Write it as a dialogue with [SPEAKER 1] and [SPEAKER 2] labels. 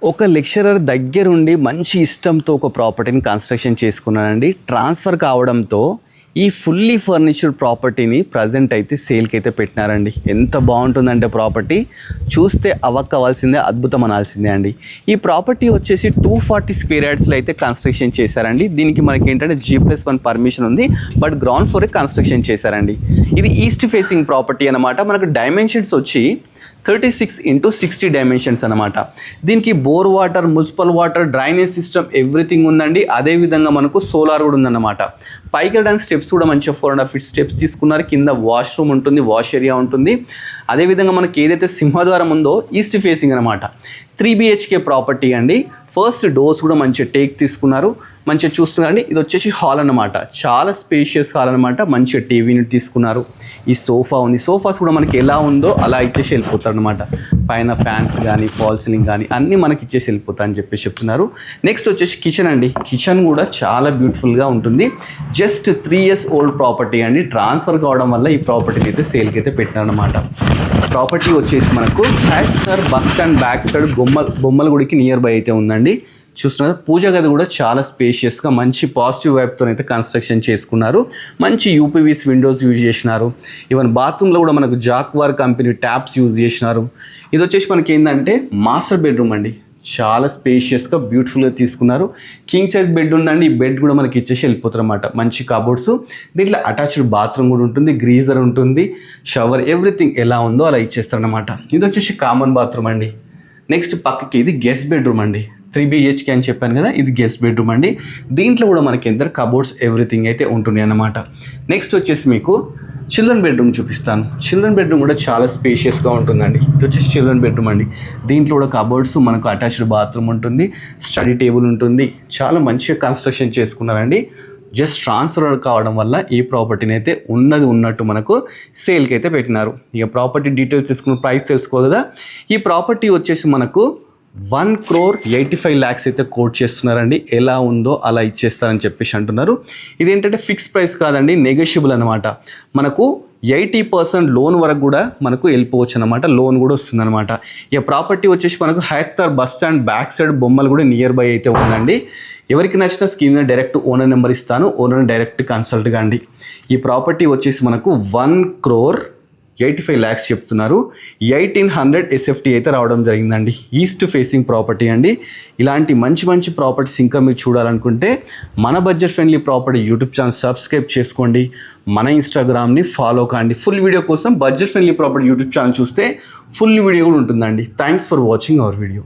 [SPEAKER 1] ఒక లెక్చరర్ దగ్గరుండి మంచి ఇష్టంతో ఒక ప్రాపర్టీని కన్స్ట్రక్షన్ చేసుకున్నానండి. ట్రాన్స్ఫర్ కావడంతో ఈ ఫుల్లీ ఫర్నిచర్డ్ ప్రాపర్టీని ప్రజెంట్ అయితే సేల్కి అయితే పెట్టినారండి. ఎంత బాగుంటుందంటే ప్రాపర్టీ చూస్తే అవ్వక్కవలసిందే, అద్భుతం అనాల్సిందే అండి. ఈ ప్రాపర్టీ వచ్చేసి 240 స్క్వేర్ యార్డ్స్లో అయితే కన్స్ట్రక్షన్ చేశారండి. దీనికి మనకి ఏంటంటే G+1 పర్మిషన్ ఉంది, బట్ గ్రౌండ్ ఫ్లోర్ కన్స్ట్రక్షన్ చేశారండి. ఇది ఈస్ట్ ఫేసింగ్ ప్రాపర్టీ అనమాట. మనకు డైమెన్షన్స్ వచ్చి 36x60 డైమెన్షన్స్ అనమాట. దీనికి bore water, municipal water, drainage system everything ఉందండి. అదేవిధంగా మనకు సోలార్ కూడా ఉందన్నమాట. పైకి వెళ్ళడానికి స్టెప్స్ కూడా మంచిగా 4.5 feet స్టెప్స్ తీసుకున్నారు. కింద వాష్రూమ్ ఉంటుంది, వాష్ ఏరియా ఉంటుంది. అదేవిధంగా మనకి ఏదైతే సింహద్వారం ఉందో ఈస్ట్ ఫేసింగ్ అనమాట. 3 BHK ప్రాపర్టీ అండి. ఫస్ట్ డోర్స్ కూడా మంచిగా టేక్ తీసుకున్నారు, మంచిగా చూస్తున్నారండి. ఇది వచ్చేసి హాల్ అనమాట, చాలా స్పేషియస్ హాల్ అనమాట. మంచిగా టీవీ యూనిట్ తీసుకున్నారు. ఈ సోఫా ఉంది, సోఫాస్ కూడా మనకి ఎలా ఉందో అలా ఇచ్చేసి వెళ్ళిపోతారు అనమాట. పైన ఫ్యాన్స్ కానీ ఫాల్ సీలింగ్ కానీ అన్నీ మనకి ఇచ్చేసి వెళ్ళిపోతా అని చెప్పేసి చెప్తున్నారు. నెక్స్ట్ వచ్చేసి కిచెన్ అండి. కిచెన్ కూడా చాలా బ్యూటిఫుల్గా ఉంటుంది. జస్ట్ 3 years ఓల్డ్ ప్రాపర్టీ అండి. ట్రాన్స్ఫర్ కావడం వల్ల ఈ ప్రాపర్టీని అయితే సేల్కి అయితే పెట్టారనమాట. ప్రాపర్టీ వచ్చేసి మనకు Hyder bus stand back side బొమ్మల గుడికి నియర్ బై అయితే ఉందండి. చూస్తున్నారు, పూజ గది కూడా చాలా స్పేషియస్గా మంచి పాజిటివ్ వైబ్తో అయితే కన్స్ట్రక్షన్ చేసుకున్నారు. మంచి యూపీవీస్ విండోస్ యూజ్ చేసినారు. ఈవెన్ బాత్రూంలో కూడా మనకు జాక్వార్ కంపెనీ ట్యాప్స్ యూజ్ చేసినారు. ఇది వచ్చేసి మనకి ఏంటంటే మాస్టర్ బెడ్రూమ్ అండి. చాలా స్పేషియస్గా బ్యూటిఫుల్గా తీసుకున్నారు. కింగ్ సైజ్ బెడ్ ఉందండి. ఈ బెడ్ కూడా మనకి ఇచ్చేసి వెళ్ళిపోతారు అనమాట. మంచి కబోర్డ్స్, దీంట్లో అటాచ్డ్ బాత్రూమ్ కూడా ఉంటుంది, గ్రీజర్ ఉంటుంది, షవర్, ఎవ్రీథింగ్ ఎలా ఉందో అలా ఇచ్చేస్తారనమాట. ఇది వచ్చేసి కామన్ బాత్రూమ్ అండి. నెక్స్ట్ పక్కకి ఇది గెస్ట్ బెడ్రూమ్ అండి. 3 BHK అని చెప్పాను కదా, ఇది గెస్ట్ బెడ్రూమ్ అండి. దీంట్లో కూడా మనకి ఎంత కబోర్డ్స్ ఎవ్రీథింగ్ అయితే ఉంటుంది అన్నమాట. నెక్స్ట్ వచ్చేసి మీకు చిల్డ్రన్ బెడ్రూమ్ చూపిస్తాను. చిల్డ్రన్ బెడ్రూమ్ కూడా చాలా స్పేషియస్గా ఉంటుందండి. ఇది వచ్చేసి చిల్డ్రన్ బెడ్రూమ్ అండి. దీంట్లో కూడా కబోర్డ్స్, మనకు అటాచ్డ్ బాత్రూమ్ ఉంటుంది, స్టడీ టేబుల్ ఉంటుంది. చాలా మంచిగా కన్స్ట్రక్షన్ చేసుకున్నారండి. జస్ట్ ట్రాన్స్ఫర్ కావడం వల్ల ఈ ప్రాపర్టీని అయితే ఉన్నట్టు మనకు సేల్కి అయితే పెట్టినారు. ఇక ప్రాపర్టీ డీటెయిల్స్ తీసుకున్న ప్రైస్ తెలుసుకోవాలి కదా. ఈ ప్రాపర్టీ వచ్చేసి మనకు 1,85,00,000 అయితే కోట్ చేస్తున్నారండి. ఎలా ఉందో అలా ఇచ్చేస్తారని చెప్పేసి అంటున్నారు. ఇదేంటంటే ఫిక్స్ ప్రైస్ కాదండి, నెగోషియబుల్ అనమాట. మనకు 80% లోన్ వరకు కూడా మనకు వెళ్ళిపోవచ్చు అనమాట. లోన్ కూడా వస్తుందన్నమాట. ఈ ప్రాపర్టీ వచ్చేసి మనకు Hyder bus stand back side బొమ్మలు కూడా నియర్ బై అయితే ఉందండి. ఎవరికి నచ్చిన స్క్రీన్ డైరెక్ట్ ఓనర్ నెంబర్ ఇస్తాను, ఓనర్ డైరెక్ట్ కన్సల్ట్ కాండి. ఈ ప్రాపర్టీ వచ్చేసి మనకు 1,85,00,000 చెప్తున్నారు. 1,800 SFT అయితే రావడం జరిగిందండి. ఈస్ట్ ఫేసింగ్ ప్రాపర్టీ అండి. ఇలాంటి మంచి ప్రాపర్టీస్ ఇంకా మీరు చూడాలనుకుంటే మన budget friendly property YouTube channel subscribe చేసుకోండి. మన ఇన్స్టాగ్రామ్ని ఫాలో కాండి. ఫుల్ వీడియో కోసం budget friendly property YouTube channel చూస్తే ఫుల్ వీడియో కూడా ఉంటుందండి. Thanks for watching our video.